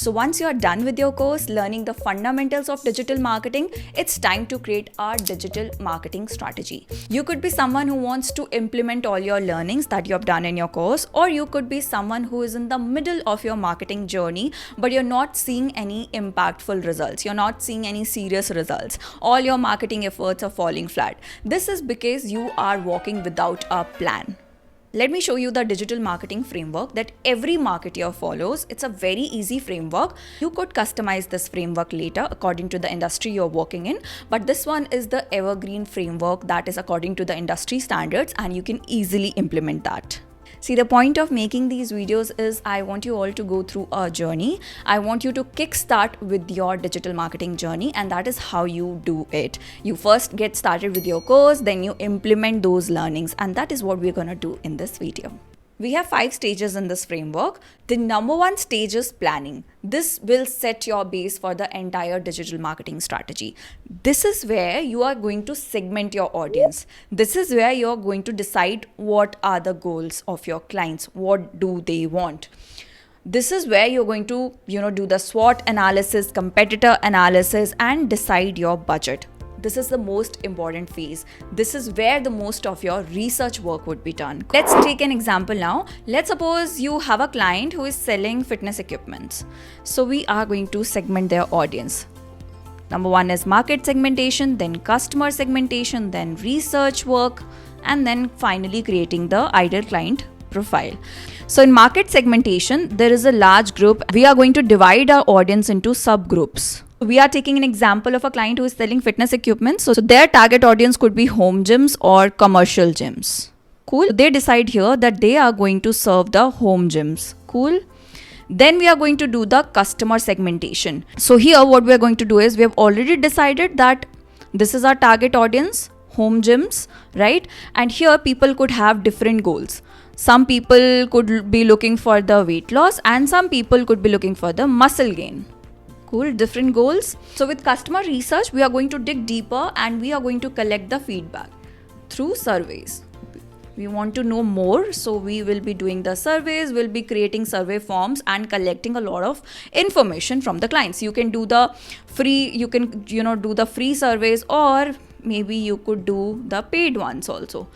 So once you're done with your course, learning the fundamentals of digital marketing, it's time to create our digital marketing strategy. You could be someone who wants to implement all your learnings that you have done in your course, or you could be someone who is in the middle of your marketing journey, but you're not seeing any impactful results. You're not seeing any serious results. All your marketing efforts are falling flat. This is because you are walking without a plan. Let me show you the digital marketing framework that every marketer follows. It's a very easy framework. You could customize this framework later according to the industry you're working in, but this one is the evergreen framework that is according to the industry standards, and you can easily implement that. See, the point of making these videos is I want you all to go through a journey. I want you to kickstart with your digital marketing journey, and that is how you do it. You first get started with your course, then you implement those learnings, and that is what we're going to do in this video. We have 5 stages in this framework. The number 1 stage is planning. This will set your base for the entire digital marketing strategy. This is where you are going to segment your audience. This is where you are going to decide what are the goals of your clients. What do they want? This is where you're going to, do the SWOT analysis, competitor analysis, and decide your budget. This is the most important phase. This is where the most of your research work would be done. Let's take an example now. Let's suppose you have a client who is selling fitness equipments. So we are going to segment their audience. Number 1 is market segmentation, then customer segmentation, then research work, and then finally creating the ideal client profile. So in market segmentation, there is a large group. We are going to divide our audience into subgroups. We are taking an example of a client who is selling fitness equipment. So their target audience could be home gyms or commercial gyms. Cool. They decide here that they are going to serve the home gyms. Cool. Then we are going to do the customer segmentation. So here what we are going to do is we have already decided that this is our target audience, home gyms, right? And here people could have different goals. Some people could be looking for the weight loss and some people could be looking for the muscle gain. Cool, different goals. So with customer research, we are going to dig deeper and we are going to collect the feedback through surveys. We want to know more, so we will be doing the surveys, we'll be creating survey forms and collecting a lot of information from the clients. You can do the free, do the free surveys, or maybe you could do the paid ones also.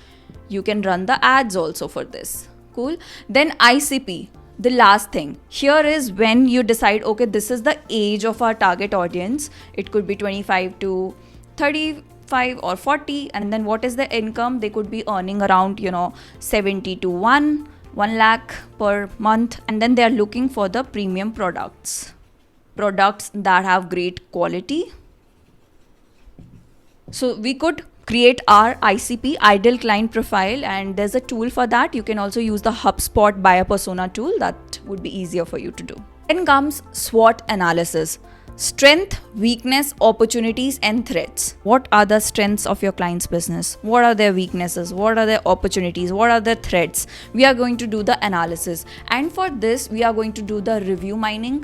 You can run the ads also for this. Cool. Then ICP. The last thing here is when you decide, okay, this is the age of our target audience. It could be 25 to 35 or 40. And then what is the income? They could be earning around, 70 to 1 lakh per month. And then they are looking for the premium products that have great quality. So we could create our ICP, ideal client profile, and there's a tool for that. You can also use the HubSpot buyer persona tool. That would be easier for you to do. Then comes SWOT analysis. Strength, weakness, opportunities, and threats. What are the strengths of your client's business? What are their weaknesses? What are their opportunities? What are their threats? We are going to do the analysis. And for this, we are going to do the review mining.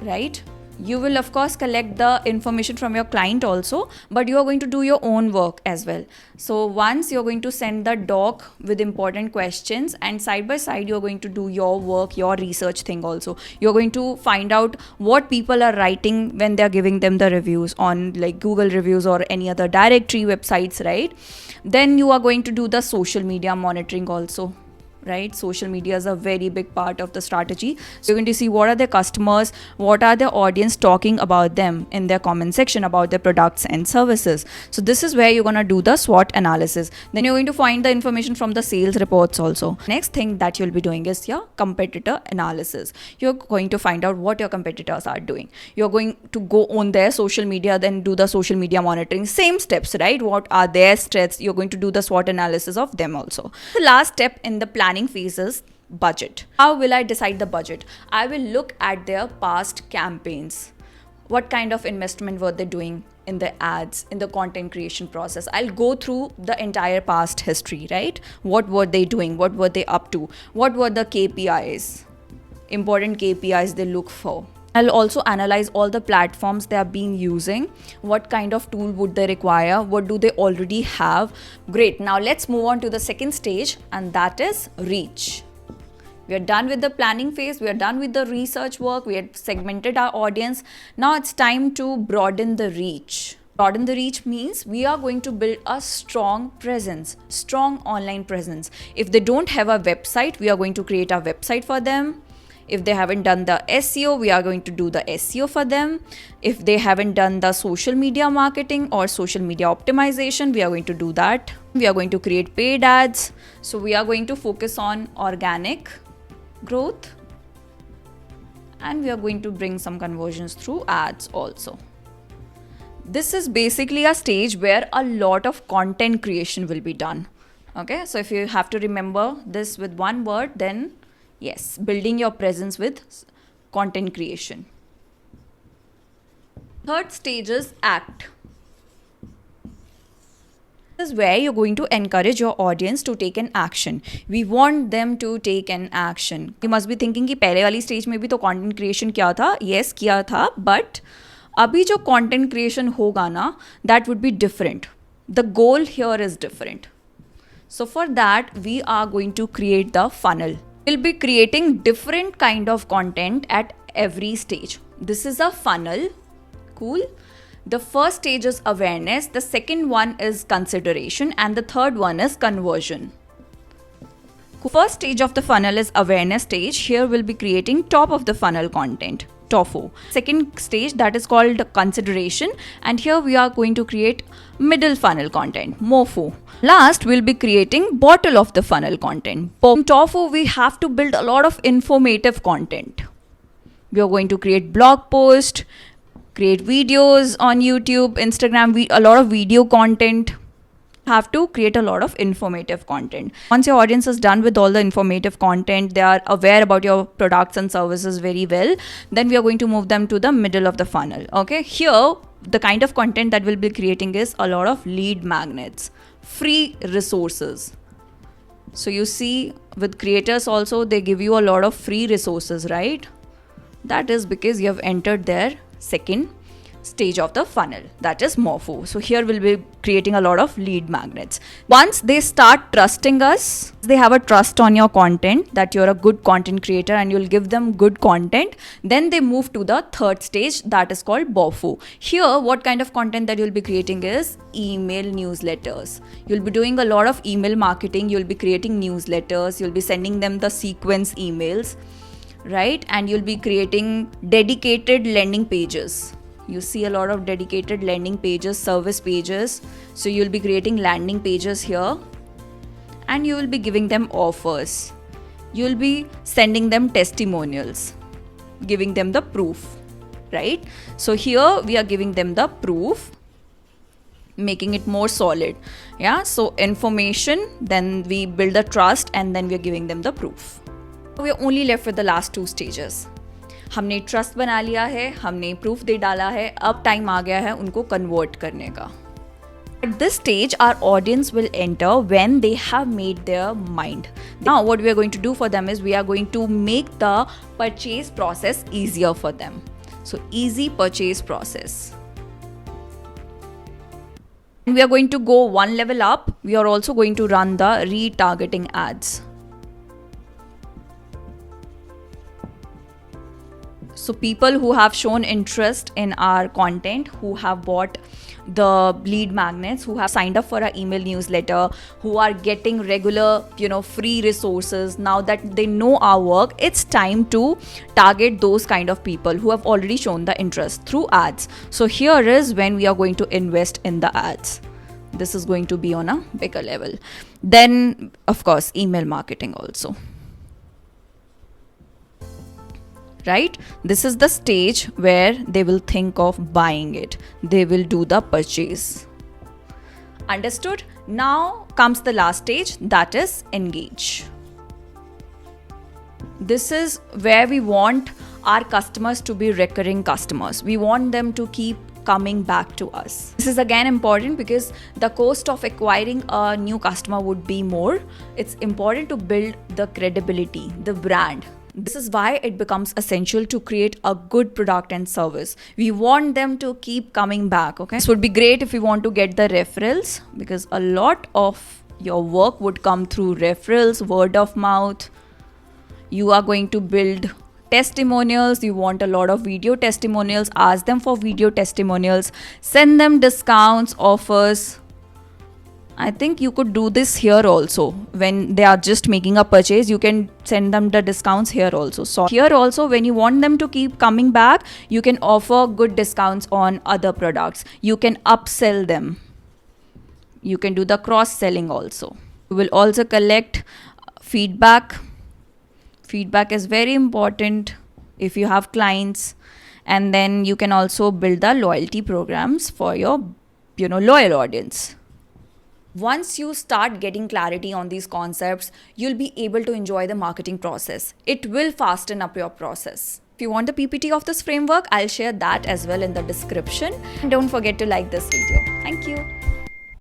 Right? You will of course collect the information from your client also, but you are going to do your own work as well. So once you're going to send the doc with important questions, and side by side you're going to do your work, your research thing also. You're going to find out what people are writing when they're giving them the reviews on like Google reviews or any other directory websites, right? Then you are going to do the social media monitoring also. Right? Social media is a very big part of the strategy. So you're going to see what are their customers, what are their audience talking about them in their comment section about their products and services. So this is where you're going to do the SWOT analysis. Then you're going to find the information from the sales reports also. Next thing that you'll be doing is your competitor analysis. You're going to find out what your competitors are doing. You're going to go on their social media, then do the social media monitoring. Same steps, right? What are their strengths? You're going to do the SWOT analysis of them also. The last step in the planning phase is budget. How will I decide the budget? I will look at their past campaigns. What kind of investment were they doing in the ads, in the content creation process? I'll go through the entire past history, right? What were they doing? What were they up to? What were the KPIs? Important KPIs they look for. I'll also analyze all the platforms they are being using. What kind of tool would they require? What do they already have? Great. Now let's move on to the second stage, and that is reach. We are done with the planning phase. We are done with the research work. We have segmented our audience. Now it's time to broaden the reach. Broaden the reach means we are going to build a strong presence, strong online presence. If they don't have a website, we are going to create a website for them. If they haven't done the SEO, we are going to do the SEO for them. If they haven't done the social media marketing or social media optimization, we are going to do that. We are going to create paid ads. So we are going to focus on organic growth, and we are going to bring some conversions through ads also. This is basically a stage where a lot of content creation will be done. Okay, so if you have to remember this with one word, then yes, building your presence with content creation. Third stage is act. This is where you're going to encourage your audience to take an action. We want them to take an action. You must be thinking कि पहले वाली stage में भी तो content creation किया था. Yes, किया था, but अभी जो content creation होगा ना, that would be different. The goal here is different. So for that, we are going to create the funnel. We'll be creating different kind of content at every stage. This is a funnel. Cool. The first stage is awareness, the second one is consideration, and the third one is conversion. First stage of the funnel is awareness stage. Here we'll be creating top of the funnel content, TOFO. Second stage, that is called consideration, and here we are going to create middle funnel content, MOFO. Last, we'll be creating bottom of the funnel content. In TOFO, we have to build a lot of informative content. We are going to create blog posts, create videos on YouTube, Instagram, a lot of video content. Have to create a lot of informative content. Once your audience is done with all the informative content, they are aware about your products and services very well, then we are going to move them to the middle of the funnel. Okay, here the kind of content that we'll be creating is a lot of lead magnets, free resources. So you see with creators also, they give you a lot of free resources, right? That is because you have entered their second stage of the funnel, that is MOFO. So here we'll be creating a lot of lead magnets. Once they start trusting us, they have a trust on your content, that you're a good content creator and you'll give them good content, then they move to the third stage, that is called BOFO. Here what kind of content that you'll be creating is email newsletters. You'll be doing a lot of email marketing, you'll be creating newsletters, you'll be sending them the sequence emails, right? And you'll be creating dedicated landing pages. You see a lot of dedicated landing pages, service pages. So you'll be creating landing pages here, and you will be giving them offers. You'll be sending them testimonials, giving them the proof, right? So here we are giving them the proof, making it more solid. Yeah, so information, then we build the trust, and then we are giving them the proof. We are only left with the last two stages. हमने trust बना लिया है, हमने proof दे डाला है, अब time आ गया है उनको कन्वर्ट करने का. At this stage, our audience will enter when they have made their mind. Now, what we are going to do for them is we are going to make the purchase process easier for them. So, easy purchase process. And we are going to go one level up. We are also going to run the retargeting ads. So people who have shown interest in our content, who have bought the lead magnets, who have signed up for our email newsletter, who are getting regular, free resources, now that they know our work, it's time to target those kind of people who have already shown the interest through ads. So here is when we are going to invest in the ads. This is going to be on a bigger level. Then, of course, email marketing also. Right? This is the stage where they will think of buying it. They will do the purchase. Understood? Now comes the last stage, that is engage. This is where we want our customers to be recurring customers. We want them to keep coming back to us. This is again important because the cost of acquiring a new customer would be more. It's important to build the credibility, the brand. This is why it becomes essential to create a good product and service. We want them to keep coming back, okay? This would be great if we want to get the referrals, because a lot of your work would come through referrals, word of mouth. You are going to build testimonials. You want a lot of video testimonials. Ask them for video testimonials. Send them discounts, offers. I think you could do this here also. When they are just making a purchase, you can send them the discounts here also. So here also, when you want them to keep coming back, you can offer good discounts on other products. You can upsell them. You can do the cross selling also. You will also collect feedback. Feedback is very important if you have clients. And then you can also build the loyalty programs for your loyal audience. Once you start getting clarity on these concepts, you'll be able to enjoy the marketing process. It will fasten up your process. If you want the PPT of this framework, I'll share that as well in the description. And don't forget to like this video. Thank you.